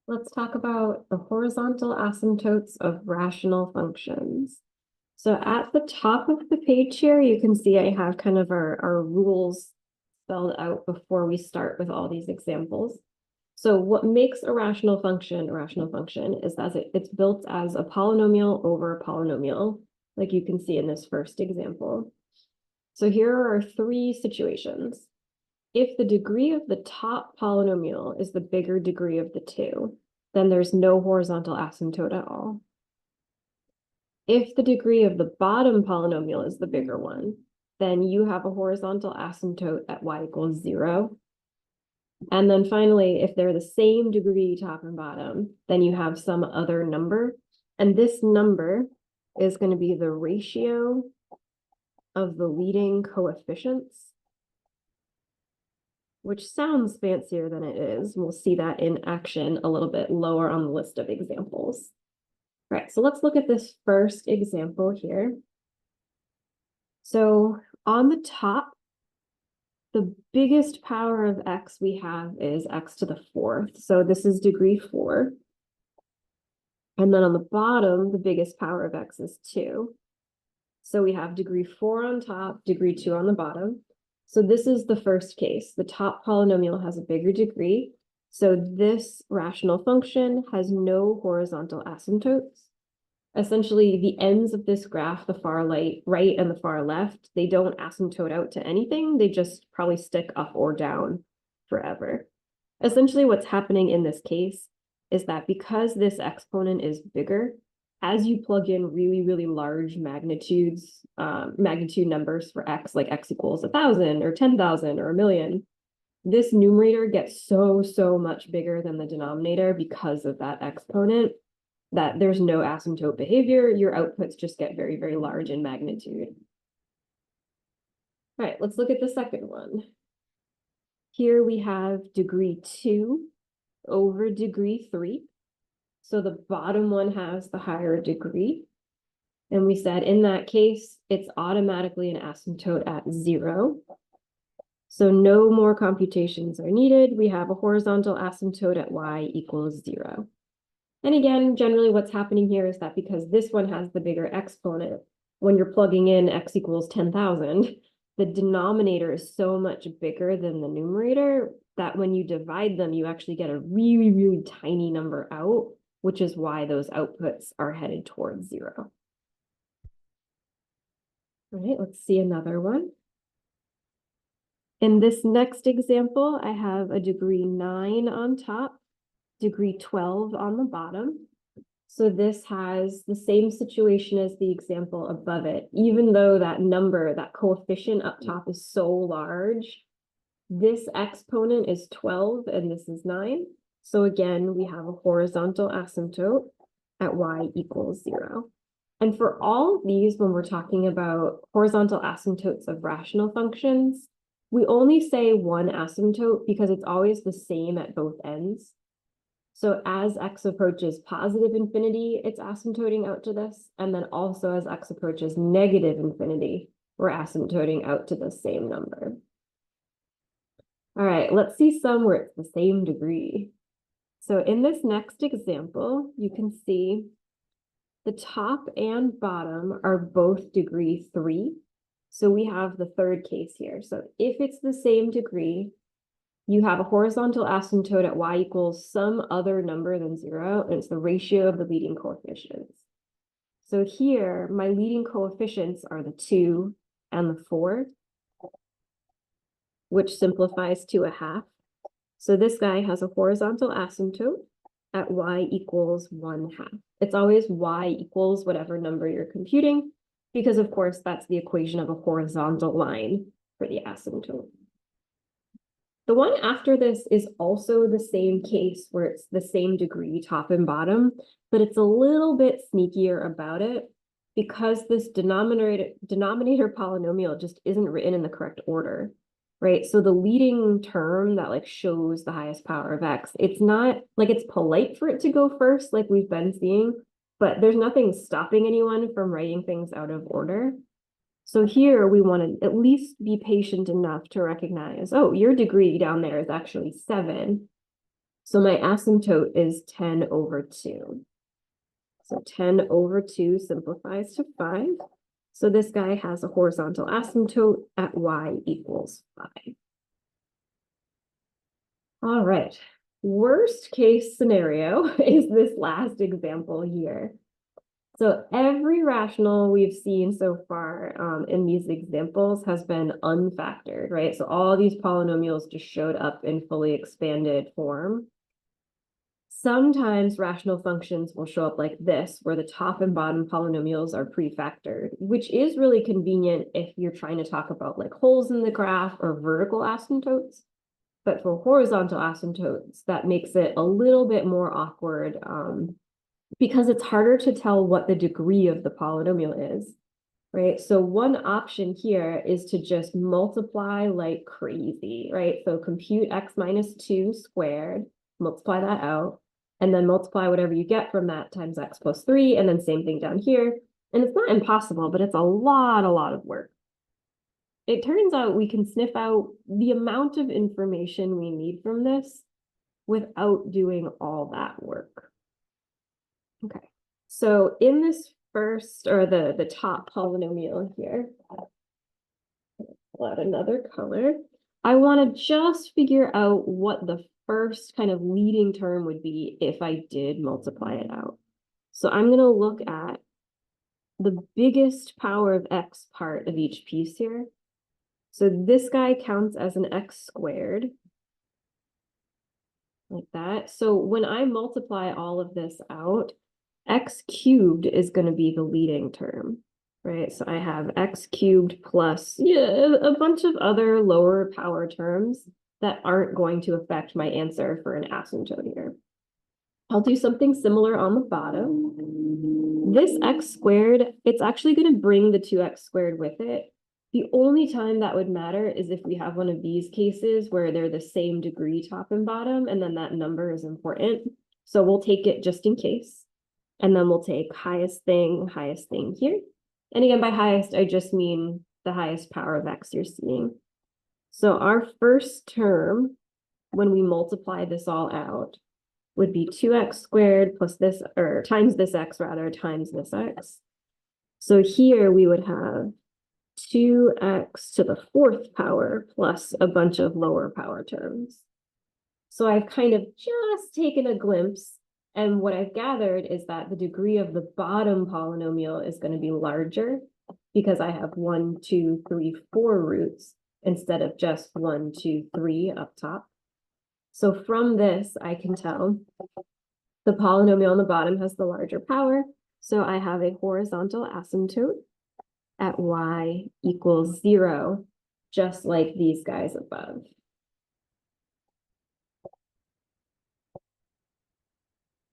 Let's talk about the horizontal asymptotes of rational functions. So at the top of the page here, you can see I have kind of our rules spelled out before we start with all these examples. So what makes a rational function is that it's built as a polynomial over a polynomial, like you can see in this first example. So here are three situations. If the degree of the top polynomial is the bigger degree of the two, then there's no horizontal asymptote at all. If the degree of the bottom polynomial is the bigger one, then you have a horizontal asymptote at y equals 0. And then finally, if they're the same degree top and bottom, then you have some other number. And this number is going to be the ratio of the leading coefficients, which sounds fancier than it is. We'll see that in action a little bit lower on the list of examples. All right, so let's look at this first example here. So on the top, the biggest power of x we have is x to the 4th. So this is degree 4. And then on the bottom, the biggest power of x is 2. So we have degree 4 on top, degree 2 on the bottom. So this is the first case. The top polynomial has a bigger degree. So this rational function has no horizontal asymptotes. Essentially, the ends of this graph, the far right and the far left, they don't asymptote out to anything. They just probably stick up or down forever. Essentially, what's happening in this case is that because this exponent is bigger, as you plug in really, really large magnitude numbers for x, like x equals 1,000 or 10,000 or 1,000,000, this numerator gets so much bigger than the denominator because of that exponent, that there's no asymptote behavior. Your outputs just get very, very large in magnitude. All right, let's look at the second one. Here we have degree 2 over degree 3. So the bottom one has the higher degree. And we said in that case, it's automatically an asymptote at 0. So no more computations are needed. We have a horizontal asymptote at y equals 0. And again, generally what's happening here is that because this one has the bigger exponent, when you're plugging in x equals 10,000, the denominator is so much bigger than the numerator that when you divide them, you actually get a really, really tiny number out, which is why those outputs are headed towards 0. All right, let's see another one. In this next example, I have a degree 9 on top, degree 12 on the bottom. So this has the same situation as the example above it. Even though that number, that coefficient up top is so large, this exponent is 12 and this is 9. So again, we have a horizontal asymptote at y equals 0. And for all of these, when we're talking about horizontal asymptotes of rational functions, we only say one asymptote because it's always the same at both ends. So as x approaches positive infinity, it's asymptoting out to this. And then also as x approaches negative infinity, we're asymptoting out to the same number. All right, let's see some where it's the same degree. So in this next example, you can see the top and bottom are both degree 3. So we have the third case here. So if it's the same degree, you have a horizontal asymptote at y equals some other number than 0, and it's the ratio of the leading coefficients. So here, my leading coefficients are the 2 and the 4, which simplifies to a half. So this guy has a horizontal asymptote at y equals 1/2. It's always y equals whatever number you're computing, because of course that's the equation of a horizontal line for the asymptote. The one after this is also the same case where it's the same degree top and bottom, but it's a little bit sneakier about it because this denominator polynomial just isn't written in the correct order, right? So the leading term that like shows the highest power of x, it's not like it's polite for it to go first like we've been seeing, but there's nothing stopping anyone from writing things out of order. So here we want to at least be patient enough to recognize, oh, your degree down there is actually 7. So my asymptote is 10 over 2. So 10 over 2 simplifies to 5. So this guy has a horizontal asymptote at y equals 5. All right. Worst case scenario is this last example here. So every rational we've seen so far in these examples has been unfactored, right? So all these polynomials just showed up in fully expanded form. Sometimes rational functions will show up like this, where the top and bottom polynomials are pre-factored, which is really convenient if you're trying to talk about like holes in the graph or vertical asymptotes. But for horizontal asymptotes, that makes it a little bit more awkward because it's harder to tell what the degree of the polynomial is, right? So one option here is to just multiply like crazy, right? So compute x minus 2 squared, multiply that out, and then multiply whatever you get from that times x plus 3, and then same thing down here. And it's not impossible, but it's a lot of work. It turns out we can sniff out the amount of information we need from this without doing all that work. Okay, so in this first, or the top polynomial here, pull out another color. I want to just figure out what the first kind of leading term would be if I did multiply it out. So I'm going to look at the biggest power of x part of each piece here. So this guy counts as an x squared, like that. So when I multiply all of this out, x cubed is going to be the leading term, right? So I have x cubed plus a bunch of other lower power terms that aren't going to affect my answer for an asymptote here. I'll do something similar on the bottom. This x squared, it's actually going to bring the 2x squared with it. The only time that would matter is if we have one of these cases where they're the same degree top and bottom, and then that number is important. So we'll take it just in case. And then we'll take highest thing here. And again, by highest, I just mean the highest power of x you're seeing. So our first term, when we multiply this all out, would be 2x squared plus this, or times this x rather, times this x. So here we would have 2x to the 4th power plus a bunch of lower power terms. So I've kind of just taken a glimpse, and what I've gathered is that the degree of the bottom polynomial is going to be larger because I have 1, 2, 3, 4 roots instead of just 1, 2, 3 up top. So from this, I can tell the polynomial on the bottom has the larger power. So I have a horizontal asymptote at y equals 0, just like these guys above.